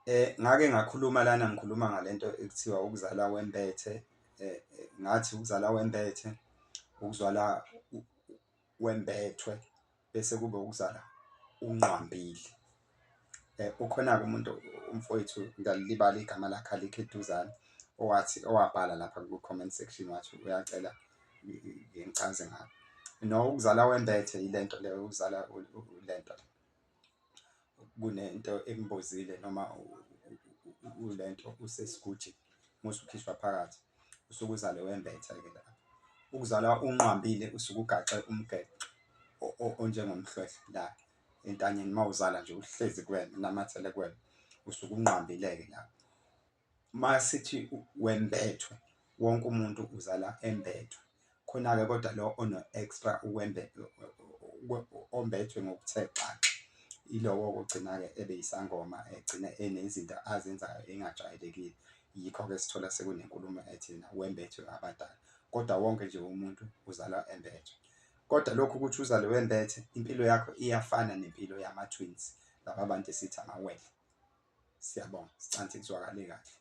Ngake ngakhuluma lana ngikhuluma ngalento ekuthiwa ukuzala wembethe. Ngathi ukuzala wembethe, ukuzala wembethwe, bese kube ukuzala unqwambile. Ukhona-ke umuntu umfowethu ngalilibala igama lakhe alikho eduzane owabhala lapha ku-comment section wathi uyacela ngichaze ngalo. No, ukuzala wembethe ilento le ukuzala lento kunento ekumbozile noma ulento usesigujini musukhishwa phakathi usuke uzale wembethe-ke lapho. Ukuzala unqwambile usuke ugaxe umgeqo onjengomhlwehlwe la entanyeni mawuzala nje uhlezi kuwena unamathele kuwena usuke unqambile-ke lapho. Masithi wembethwe wonke umuntu uzala embethwe. Khona-ke kodwa lo ono-extra ombethwe ngokuthe xaxa ilowo-ke ogcina-ke ebe yisangoma egcine enezinto azenzayo engajwayelekile. Yikho-ke sithola sekunenkulumo ethi wembethwe abadala, kodwa wonke nje umuntu uzalwa embethwe. Kodwa lokhu ukuthi uzalwe wembethe impilo yakho iyafana nempilo yama-twins, laba bantu esithi amawele. Siyabonga, sicane ukuthi kuzwakale kahle.